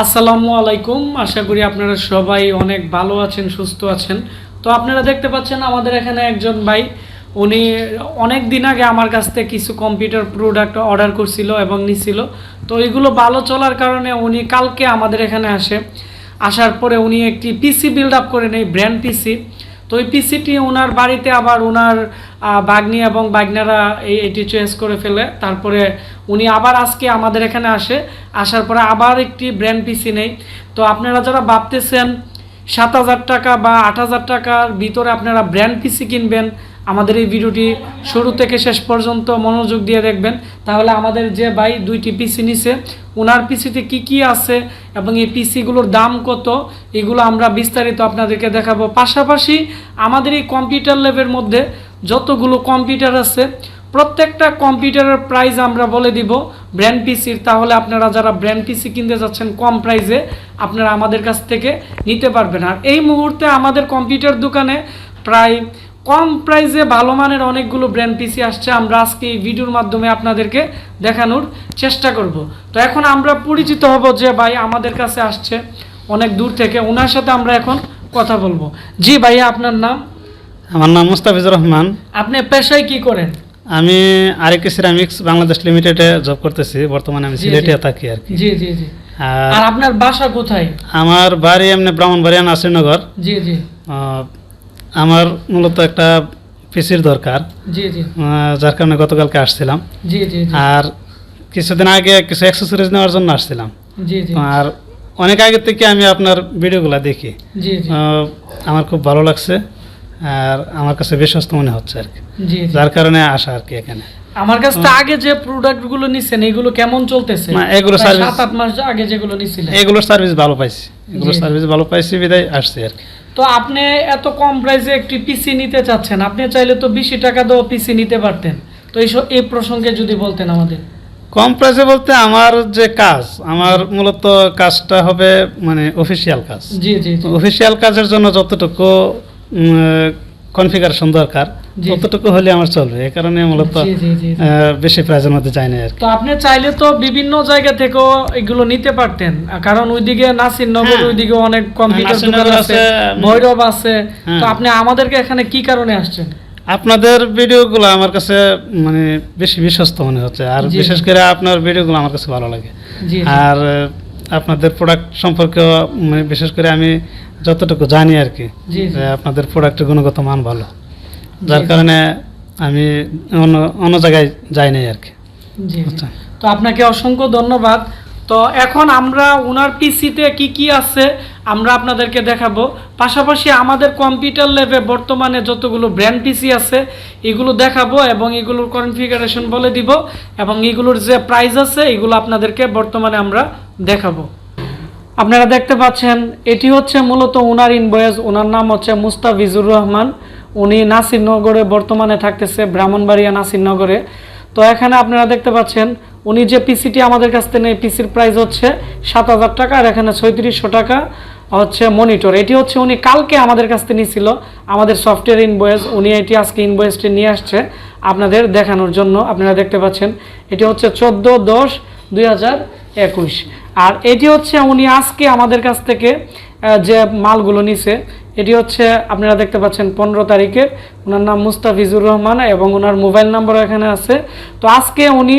আসসালামু আলাইকুম। আশা করি আপনারা সবাই অনেক ভালো আছেন, সুস্থ আছেন। তো আপনারা দেখতে পাচ্ছেন আমাদের এখানে একজন ভাই, উনি অনেক দিন আগে আমার কাছ থেকে কিছু কম্পিউটার প্রোডাক্ট অর্ডার করছিল এবং নিছিল। তো এগুলো ভালো চলার কারণে উনি কালকে আমাদের এখানে আসার পরে উনি একটি পিসি বিল্ড আপ করে নেয়, ব্র্যান্ড পিসি। তো ওই পিসিটি ওনার বাড়িতে আবার ওনার বাগনি এবং বাগনারা এটি চয়েস করে ফেলে। তারপরে উনি আবার আজকে আমাদের এখানে আসার পরে আবার একটি ব্র্যান্ড পিসি নেই। তো আপনারা যারা ভাবতেছেন 7,000 টাকা বা 8,000 টাকার ভিতরে আপনারা ব্র্যান্ড পিসি কিনবেন, আমাদের এই ভিডিওটি শুরু থেকে শেষ পর্যন্ত মনোযোগ দিয়ে দেখবেন। তাহলে আমাদের যে ভাই দুইটি পিসি নিছে, ওনার পিসিতে কি কি আছে এবং এই পিসিগুলোর দাম কত, এগুলো আমরা বিস্তারিত আপনাদেরকে দেখাবো। পাশাপাশি আমাদের এই কম্পিউটার ল্যাবের মধ্যে যতগুলো কম্পিউটার আছে, প্রত্যেকটা কম্পিউটারের প্রাইস আমরা বলে দিব ব্র্যান্ড পিসির। তাহলে আপনারা যারা ব্র্যান্ড পিসি কিনতে যাচ্ছেন কম প্রাইসে, আপনারা আমাদের কাছ থেকে নিতে পারবেন। আর এই মুহূর্তে আমাদের কম্পিউটার দোকানে প্রায় কম প্রাইসে ভালো মানের অনেকগুলো ব্র্যান্ড পিসি আসছে। আমরা আজকে এই ভিডিওর মাধ্যমে আপনাদেরকে দেখানোর চেষ্টা করব। তো এখন আমরা পরিচিত হব যে ভাই আমাদের কাছে আসছে অনেক দূর থেকে, ওনার সাথে আমরা এখন কথা বলবো। জি ভাইয়া, আপনার নাম? আমার নাম মুস্তাফিজুর রহমান। আপনি পেশায় কি করেন? আমি আরকে সিরামিক্স বাংলাদেশ লিমিটেডে জব করতেছি। বর্তমানে আমি সিলেটে থাকি আর কি। জি জি জি। আর আপনার বাসা কোথায়? আমার বাড়ি এমনি ব্রাহ্মণবাড়িয়া নাসিরনগর। জি জি। আমার মূলত একটা পিসির দরকার, জি জি, যার কারণে গতকালকে আসছিলাম। জি জি। আর কিছুদিন আগে কিছু অ্যাক্সেসরিজ নেওয়ার জন্য আসছিলাম। জি জি। আর অনেক আগে থেকে আমি আপনার ভিডিওগুলো দেখি। জি জি। আমার খুব ভালো লাগছে আর আমার কাছে বিশ্বস্ত মনে হচ্ছে আর কি। জি, যার কারণে আসা আর কি এখানে। আমার কাছ থেকে আগে যে প্রোডাক্টগুলো নিছেন এগুলো কেমন চলতেছে? না, এগুলো সার্ভিস 7-8 মাস আগে যেগুলো নিছিলেন, এগুলোর সার্ভিস ভালো পাইছি। এগুলোর সার্ভিস ভালো পাইছি বিদায় আসছে আর কি। তো আপনি এত কম প্রাইসে একটি পিসি নিতে চাচ্ছেন, আপনি চাইলে তো 20 টাকা দিয়ে পিসি নিতে পারতেন। তো এই প্রসঙ্গে যদি বলতেন আমাদের। কম প্রাইসে বলতে আমার যে কাজ, আমার মূলত কাজটা হবে মানে অফিসিয়াল কাজ। জি জি। অফিসিয়াল কাজের জন্য যতটুকু কনফিগারেশন দরকার ততটুকু হলে আমার চলবে। এই কারণে মূলত বেশি প্রাইসের মধ্যে যায় না আর কি। তো আপনি চাইলে তো বিভিন্ন জায়গা থেকেও এগুলো নিতে পারতেন, কারণ ওইদিকে নাসিরনগর, ওইদিকে অনেক কম্পিউটার দোকান আছে, ভৈরব আছে। তো আপনি আমাদেরকে এখানে কি কারণে আসছেন? আপনাদের ভিডিওগুলো আমার কাছে মানে বেশি বিশ্বস্ত মনে হচ্ছে। আর বিশেষ করে আপনার ভিডিওগুলো আমার কাছে ভালো লাগে। আর আপনাদের প্রোডাক্ট সম্পর্কে মানে বিশেষ করে আমি যতটুকু জানি আর কি, আপনাদের প্রোডাক্টের গুণগত মান ভালো, যার কারণে আমি অন্য জায়গায় যাই নাই আর কি। তো আপনাকে অসংখ্য ধন্যবাদ। তো এখন আমরা ওনার পিসিতে কি কি আছে আমরা আপনাদেরকে দেখাবো। পাশাপাশি আমাদের কম্পিউটার ল্যাবে বর্তমানে যতগুলো ব্র্যান্ড পিসি আছে এগুলো দেখাবো এবং এগুলোর কনফিগারেশন বলে দিব এবং এগুলোর যে প্রাইস আছে এগুলো আপনাদেরকে বর্তমানে আমরা দেখাবো। আপনারা দেখতে পাচ্ছেন এটি হচ্ছে মূলত ওনার ইনভয়েস। ওনার নাম হচ্ছে মুস্তাফিজুর রহমান। উনি নাসিরনগরে বর্তমানে থাকতেছে, ব্রাহ্মণবাড়িয়া নাসিরনগরে। তো এখানে আপনারা দেখতে পাচ্ছেন উনি যে পিসিটি আমাদের কাছ থেকে নেয়, পিসির প্রাইস হচ্ছে 7,000 টাকা। আর এখানে 3600 টাকা হচ্ছে মনিটর। এটি হচ্ছে উনি কালকে আমাদের কাছ থেকে নিয়েছিল, আমাদের সফটওয়্যার ইনভয়েস। উনি এটি আজকে ইনভয়েসটি নিয়ে আসছে আপনাদের দেখানোর জন্য। আপনারা দেখতে পাচ্ছেন এটি হচ্ছে 14/10/2021। আর এটি হচ্ছে উনি আজকে আমাদের কাছ থেকে যে মালগুলো নিছে, এটি হচ্ছে আপনারা দেখতে পাচ্ছেন 15 তারিখের। ওনার নাম মুস্তাফিজুর রহমান এবং ওনার মোবাইল নাম্বার এখানে আছে। তো আজকে উনি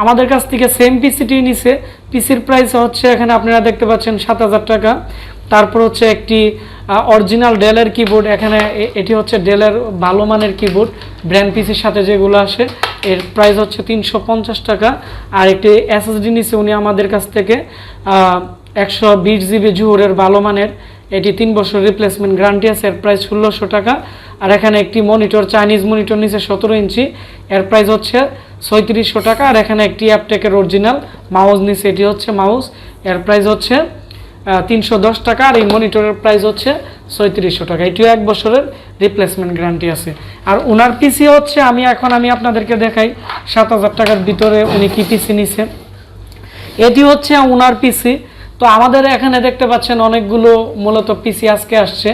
আমাদের কাছ থেকে সেম পিসিটি নিছে। পিসির প্রাইস হচ্ছে এখানে আপনারা দেখতে পাচ্ছেন 7,000 টাকা। তারপর হচ্ছে একটি অরিজিনাল ডেলের কিবোর্ড। এখানে এটি হচ্ছে ডেলের ভালো মানের কিবোর্ড, ব্র্যান্ড পিসির সাথে যেগুলো আসে, এর প্রাইস হচ্ছে 350 টাকা। আর একটি এসএসডি নিছে উনি আমাদের কাছ থেকে 120 জিবি জুহরের ভালো মানের। এটি 3 বছর রিপ্লেসমেন্ট গ্যারান্টি আছে, এর প্রাইস 1600 টাকা। আর এখানে একটি মনিটর, চাইনিজ মনিটর নিচে 17 ইঞ্চি, এর প্রাইস হচ্ছে 3600 টাকা। আর এখানে একটি অ্যাপটেকের অরিজিনাল মাউস নিচে, এটি হচ্ছে মাউস, এর প্রাইস হচ্ছে 310 টাকা। আর এই মনিটরের প্রাইস হচ্ছে 3600 টাকা। এটিও 1 বছরের রিপ্লেসমেন্ট গ্যারান্টি আছে। আর ওনার পিসি হচ্ছে আমি আপনাদেরকে দেখাই 7,000 টাকার ভিতরে উনি কি পিসি নিছে। এটি হচ্ছে ওনার পিসি। তো আমাদের এখানে দেখতে পাচ্ছেন অনেকগুলো মূলত পিসি আজকে আসছে।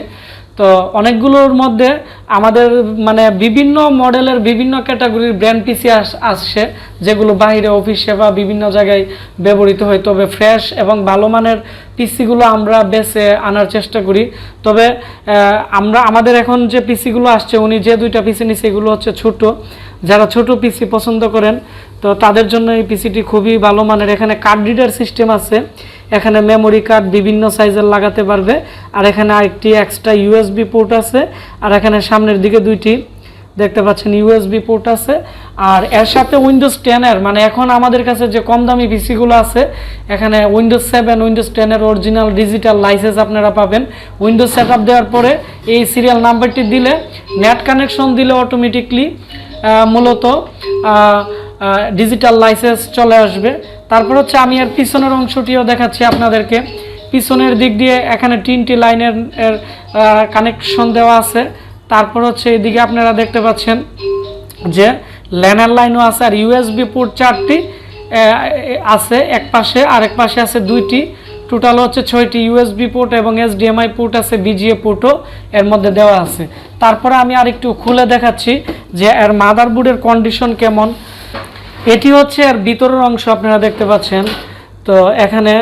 তো অনেকগুলোর মধ্যে আমাদের মানে বিভিন্ন মডেলের বিভিন্ন ক্যাটাগরির ব্র্যান্ড পিসি আসছে, যেগুলো বাইরে অফিসে বা বিভিন্ন জায়গায় ব্যবহৃত হয়। তবে ফ্রেশ এবং ভালো মানের পিসিগুলো আমরা বেছে আনার চেষ্টা করি। তবে আমাদের এখন যে পিসিগুলো আসছে, উনি যে 2টা পিসি নিচ্ছে এগুলো হচ্ছে ছোট। যারা ছোট পিসি পছন্দ করেন তো তাদের জন্য এই পিসিটি খুবই ভালো মানের। এখানে কার্ড রিডার সিস্টেম আছে, এখানে মেমোরি কার্ড বিভিন্ন সাইজের লাগাতে পারবে, আর এখানে আরেকটি এক্সট্রা ইউএসবি পোর্ট আছে, আর এখানে সামনের দিকে 2টি দেখতে পাচ্ছেন ইউএসবি পোর্ট আছে। আর এর সাথে উইন্ডোজ 10 এর মানে এখন আমাদের কাছে যে কম দামি পিসিগুলো আছে, এখানে উইন্ডোজ 7 উইন্ডোজ 10 এর অরিজিনাল ডিজিটাল লাইসেন্স আপনারা পাবেন। উইন্ডোজ সেটআপ দেওয়ার পরে এই সিরিয়াল নাম্বারটি দিলে, নেট কানেকশন দিলে অটোমেটিকলি মূলত ডিজিটাল লাইসেন্স চলে আসবে। তারপর হচ্ছে আমি এর পিছনের অংশটিও দেখাচ্ছি আপনাদেরকে। পিছনের দিক দিয়ে এখানে 3টি লাইনের কানেকশন দেওয়া আছে। তারপর হচ্ছে এদিকে আপনারা দেখতে পাচ্ছেন যে ল্যানের লাইনও আছে, আর ইউএসবি পোর্ট 4টি আছে এক পাশে, আর এক পাশে আছে 2টি। টোটাল হচ্ছে 6টি ইউএসবি পোর্ট এবং HDMI পোর্ট আছে, বিজিএ পোর্টও এর মধ্যে দেওয়া আছে। তারপরে আমি আরেকটু খুলে দেখাচ্ছি যে এর মাদারবোর্ডের কন্ডিশন কেমন। এটি হচ্ছে এর ভিতরের অংশ, আপনারা দেখতে পাচ্ছেন। তো এখানে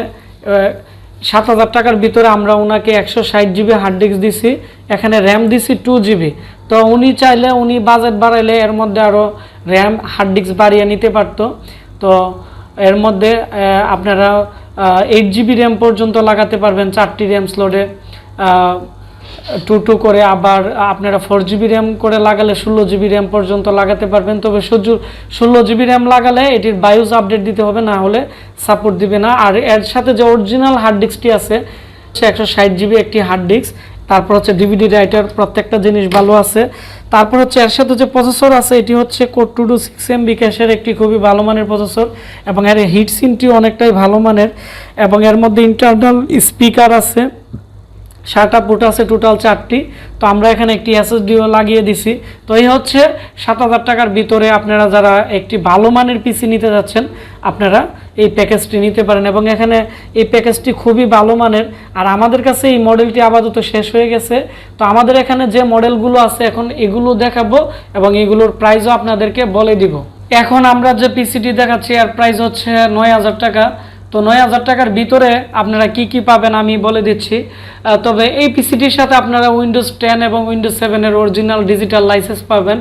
7,000 টাকার ভিতরে আমরা ওনাকে 160 জিবি হার্ড ডিস্ক দিছি, এখানে র্যাম দিছি 2 জিবি। তো উনি চাইলে, উনি বাজেট বাড়াইলে এর মধ্যে আরও র্যাম হার্ড ডিস্ক বাড়িয়ে নিতে পারতো। তো এর মধ্যে আপনারা 8 জিবি র্যাম পর্যন্ত লাগাতে পারবেন 4টি র্যাম স্লটে, 2 করে। আবার আপনারা 4 জিবি র্যাম করে লাগালে 16 জিবি র্যাম পর্যন্ত লাগাতে পারবেন। তবে 16 জিবি র্যাম লাগালে এটির বায়োস আপডেট দিতে হবে, না হলে সাপোর্ট দিবে না। আর এর সাথে যে অরিজিনাল হার্ড ডিস্কটি আছে 160 জিবি একটি হার্ড ডিস্ক। তারপর হচ্ছে ডিভিডি রাইটার, প্রত্যেকটা জিনিস ভালো আছে। তারপর হচ্ছে এর সাথে যে প্রসেসর আছে, এটি হচ্ছে কোর 226 MB ক্যাশের একটি খুবই ভালো মানের প্রসেসর, এবং এর হিট সিনটিও অনেকটাই ভালো মানের। এবং এর মধ্যে ইন্টারনাল স্পিকার আছে, 7টা পোর্ট আছে, টোটাল 4টি। তো আমরা এখানে একটি এসএসডিও লাগিয়ে দিছি। তো এই হচ্ছে 7,000 টাকার ভিতরে আপনারা যারা একটি ভালো মানের পিসি নিতে যাচ্ছেন, আপনারা এই প্যাকেজটি নিতে পারেন। এবং এখানে এই প্যাকেজটি খুবই ভালো মানের। আর আমাদের কাছে এই মডেলটি আপাতত শেষ হয়ে গেছে। তো আমাদের এখানে যে মডেলগুলো আছে এখন এগুলো দেখাবো, এবং এগুলোর প্রাইসও আপনাদেরকে বলে দিব। এখন আমরা যে পিসিটি দেখাচ্ছি এর প্রাইস হচ্ছে 9,000 টাকা। তো 9,000 টাকার ভিতরে আপনারা কি কি পাবেন আমি বলে দিচ্ছি। তবে এই পিসিটির সাথে আপনারা উইন্ডোজ 10 এবং উইন্ডোজ 7 এর অরিজিনাল ডিজিটাল লাইসেন্স পাবেন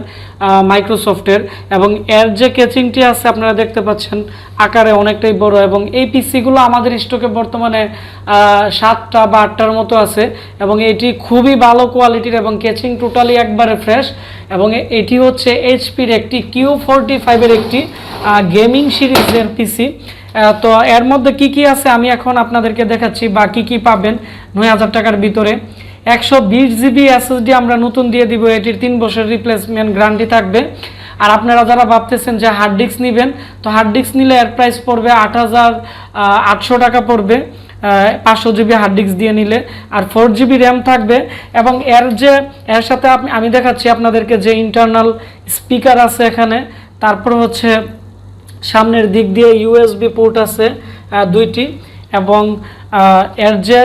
মাইক্রোসফটের। এবং এর যে কেচিংটি আছে আপনারা দেখতে পাচ্ছেন আকারে অনেকটাই বড়। এবং এই পিসিগুলো আমাদের স্টকে বর্তমানে 7টা বা 8টার মতো আছে, এবং এটি খুবই ভালো কোয়ালিটির, এবং কেচিং টোটালি একবারে ফ্রেশ। এবং এটি হচ্ছে এইচপির একটি Q45 এর একটি গেমিং সিরিজের পিসি। তো এর মধ্যে কি কি আছে আমি এখন আপনাদেরকে দেখাচ্ছি, বা কি কি পাবেন 9,000 টাকার ভিতরে। 120 জিবি এসএসডি আমরা নতুন দিয়ে দিব, এটির 3 বছর রিপ্লেসমেন্ট গ্যারান্টি থাকবে। আর আপনারা যারা ভাবতেছেন যে হার্ড ডিস্ক নেবেন, তো হার্ড ডিস্ক নিলে এর প্রাইস পড়বে 8,800 টাকা পড়বে 500 জিবি হার্ড ডিস্ক দিয়ে নিলে। আর 4 জিবি র্যাম থাকবে। এবং এর সাথে আমি দেখাচ্ছি আপনাদেরকে যে ইন্টারনাল স্পিকার আছে এখানে। তারপর হচ্ছে সামনের দিক দিয়ে ইউএসবি পোর্ট আছে 2টি। এবং এর যে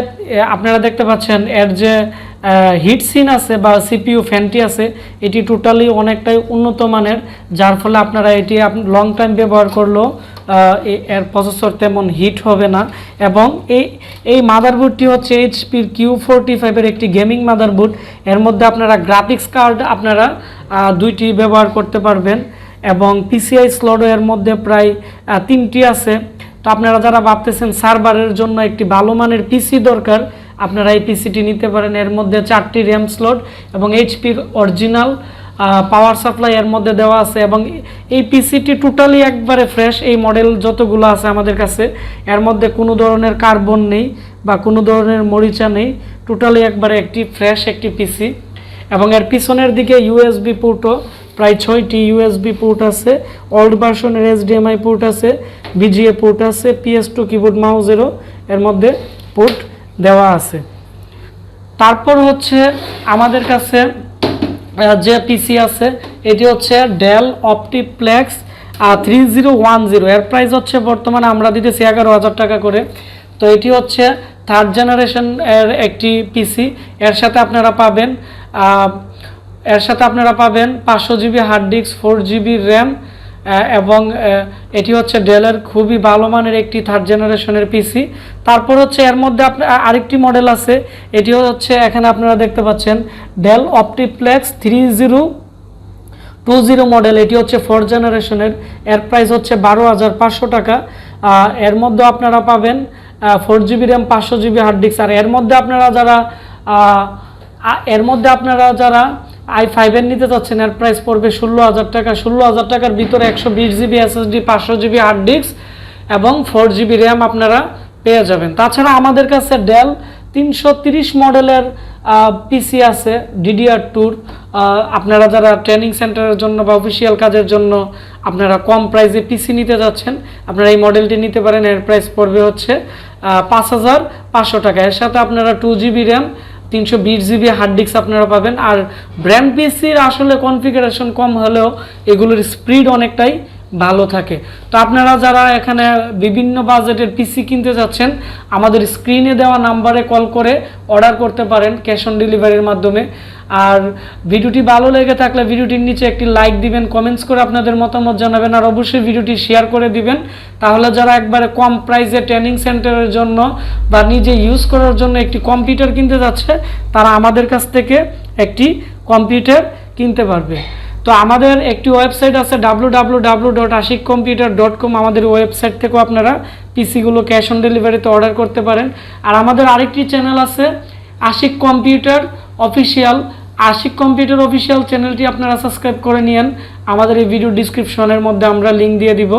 আপনারা দেখতে পাচ্ছেন এর যে হিট সিন আছে বা সিপিইউ ফ্যানটি আছে, এটি টোটালি অনেকটাই উন্নত মানের, যার ফলে আপনারা এটি লং টাইম ব্যবহার করলেও এর প্রসেসর তেমন হিট হবে না। এবং এই মাদারবোর্ডটি হচ্ছে এইচপির Q45 এর একটি গেমিং মাদারবোর্ড। এর মধ্যে আপনারা গ্রাফিক্স কার্ড আপনারা 2টি ব্যবহার করতে পারবেন, এবং পিসিআই স্লটও এর মধ্যে প্রায় 3টি আছে। তো আপনারা যারা ভাবতেছেন সার্ভারের জন্য একটি ভালো মানের পিসি দরকার, আপনারা এই পিসিটি নিতে পারেন। এর মধ্যে 4টি র্যাম স্লট এবং এইচপির অরিজিনাল পাওয়ার সাপ্লাই এর মধ্যে দেওয়া আছে। এবং এই পিসিটি টোটালি একবারে ফ্রেশ। এই মডেল যতগুলো আছে আমাদের কাছে, এর মধ্যে কোনো ধরনের কার্বন নেই বা কোনো ধরনের মরিচা নেই, টোটালি একবারে একটি ফ্রেশ একটি পিসি। এবং এর পিছনের দিকে ইউএসবি পোর্টও প্রায় 6টি ইউএসবি পোর্ট আছে, ওল্ড ভার্সনের HDMI পোর্ট আছে, বিজিএ পোর্ট আছে, PS2 কিবোর্ড মাউসেরও এর মধ্যে পোর্ট দেওয়া আছে। তারপর হচ্ছে আমাদের কাছে যে পিসি আছে এটি হচ্ছে ডেল অপটিপ্লেক্স 3010। এর প্রাইস হচ্ছে বর্তমানে আমরা দিতেছি 11,000 টাকা করে। তো এটি হচ্ছে 3rd জেনারেশন এর একটি পিসি। এর সাথে আপনারা পাবেন 500 GB hard disk, 4 GB RAM, এবং এটি হচ্ছে ডেলের খুবই ভালো মানের একটি 3rd জেনারেশনের পিসি। তারপর হচ্ছে এর মধ্যে আরেকটি মডেল আছে, এটি হচ্ছে এখানে আপনারা দেখতে পাচ্ছেন ডেল অপটিপ্লেক্স 3020 মডেল। এটি হচ্ছে 4th জেনারেশনের, এর প্রাইস হচ্ছে 12,500 টাকা। এর মধ্যে আপনারা পাবেন 4 GB RAM, 500 GB hard disk. আর এর মধ্যে আপনারা যারা i5 এর নিতে চাচ্ছেন, এর প্রাইস পড়বে 16,000 টাকা। 16,000 টাকার ভিতরে 120 GB SSD, 500 GB hard disk এবং 4 জিবি র্যাম আপনারা পেয়ে যাবেন। তাছাড়া আমাদের কাছে ডেল 330 মডেলের পিসি আছে DDR2। আপনারা যারা ট্রেনিং সেন্টারের জন্য বা অফিসিয়াল কাজের জন্য আপনারা কম প্রাইসে পিসি নিতে যাচ্ছেন, আপনারা এই মডেলটি নিতে পারেন। এর প্রাইস পড়বে হচ্ছে 5,500 টাকা। এর সাথে আপনারা 2 GB RAM, 320 GB hard disk আপনারা পাবেন। আর ব্র্যান্ড পিসির আসলে কনফিগারেশন কম হলেও এগুলোর স্পিড অনেকটাই ভালো থাকে। তো আপনারা যারা এখানে বিভিন্ন বাজেটের পিসি কিনতে যাচ্ছেন, আমাদের স্ক্রিনে দেওয়া নাম্বারে কল করে অর্ডার করতে পারেন ক্যাশ অন ডেলিভারির মাধ্যমে। আর ভিডিওটি ভালো লেগে থাকলে ভিডিওটির নিচে একটি লাইক দিবেন, কমেন্টস করে আপনাদের মতামত জানাবেন, আর অবশ্যই ভিডিওটি শেয়ার করে দিবেন। তাহলে যারা একবারে কম প্রাইসে ট্রেনিং সেন্টারের জন্য বা নিজে ইউজ করার জন্য একটি কম্পিউটার কিনতে যাচ্ছে, তারা আমাদের কাছ থেকে একটি কম্পিউটার কিনতে পারবে। তো আমাদের একটি ওয়েবসাইট আছে www.ashikcomputer.com। আমাদের ওয়েবসাইট থেকেও আপনারা পিসিগুলো ক্যাশ অন ডেলিভারিতে অর্ডার করতে পারেন। আর আমাদের আরেকটি চ্যানেল আছে Ashiq computer official. Ashiq computer official চ্যানেলটি আপনারা সাবস্ক্রাইব করে নিন। আমাদের এই ভিডিও ডিসক্রিপশনের মধ্যে আমরা লিঙ্ক দিয়ে দিব।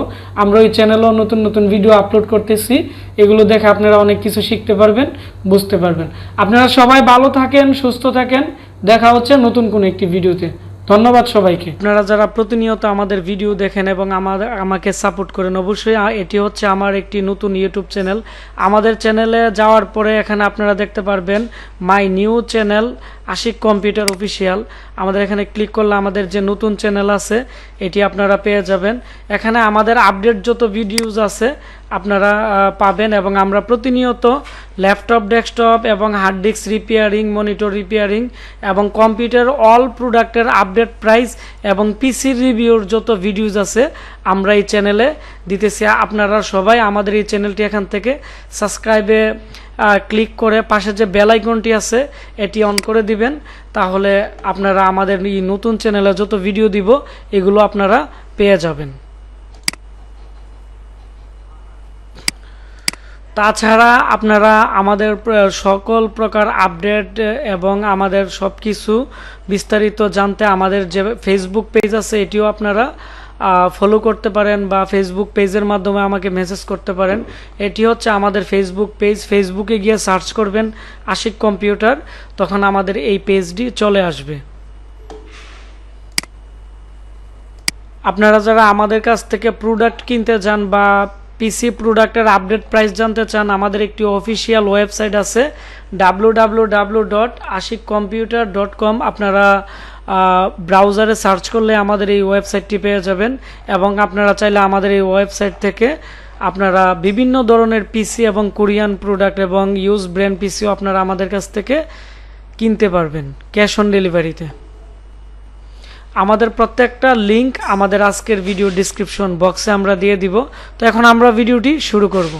আমরা ওই চ্যানেলেও নতুন নতুন ভিডিও আপলোড করতেছি, এগুলো দেখে আপনারা অনেক কিছু শিখতে পারবেন, বুঝতে পারবেন। আপনারা সবাই ভালো থাকেন, সুস্থ থাকেন। দেখা হচ্ছে নতুন কোনো একটি ভিডিওতে। ধন্যবাদ সবাইকে। আপনারা যারা প্রতিনিয়ত আমাদের ভিডিও দেখেন এবং আমাকে সাপোর্ট করেন, অবশ্যই এটি হচ্ছে আমার একটি নতুন ইউটিউব চ্যানেল। আমাদের চ্যানেলে যাওয়ার পরে এখানে আপনারা দেখতে পারবেন my new channel Ashiq computer official. আমাদের এখানে ক্লিক করলে আমাদের যে নতুন চ্যানেল আছে এটি আপনারা পেয়ে যাবেন। এখানে আমাদের আপডেট যত ভিডিওস আছে আপনারা পাবেন, এবং আমরা প্রতিনিয়ত ল্যাপটপ, ডেস্কটপ এবং hard disk repairing, monitor repairing এবং কম্পিউটার অল প্রোডাক্টের আপডেট প্রাইস এবং পিসির রিভিউর যত ভিডিওস আছে আমরা এই চ্যানেলে দিতেছি। আপনারা সবাই আমাদের এই চ্যানেলটি এখান থেকে সাবস্ক্রাইবে ক্লিক করে পাশে যে বেল আইকনটি আছে এটি অন করে দিবেন। তাহলে আপনারা আমাদের এই নতুন চ্যানেলে যত ভিডিও দিব এগুলো আপনারা পেয়ে যাবেন। তাছাড়া আপনারা আমাদের সকল প্রকার আপডেট এবং আমাদের সব কিছু বিস্তারিত জানতে আমাদের যে ফেসবুক পেজ আছে এটিও আপনারা ফলো করতে পারেন, বা ফেসবুক পেজের মাধ্যমে আমাকে মেসেজ করতে পারেন। এটি হচ্ছে আমাদের ফেসবুক পেজ। ফেসবুকে গিয়ে সার্চ করবেন আশিক কম্পিউটার, তখন আমাদের এই পেজটি চলে আসবে। আপনারা যারা আমাদের কাছ থেকে প্রোডাক্ট কিনতে যান বা পিসি প্রোডাক্টের আপডেট প্রাইস জানতে চান, আমাদের একটি অফিসিয়াল ওয়েবসাইট আছে www.ashikcomputer.com। আপনারা ব্রাউজারে সার্চ করলে আমাদের এই ওয়েবসাইটটি পেয়ে যাবেন, এবং আপনারা চাইলে আমাদের এই ওয়েবসাইট থেকে আপনারা বিভিন্ন ধরনের পিসি এবং কোরিয়ান প্রোডাক্ট এবং ইউজ ব্র্যান্ড পিসিও আপনারা আমাদের কাছ থেকে কিনতে পারবেন ক্যাশ অন ডেলিভারিতে। আমাদের প্রত্যেকটা লিংক আমাদের আজকের ভিডিও ডিসক্রিপশন বক্সে আমরা দিয়ে দিব। তো এখন আমরা ভিডিওটি শুরু করব।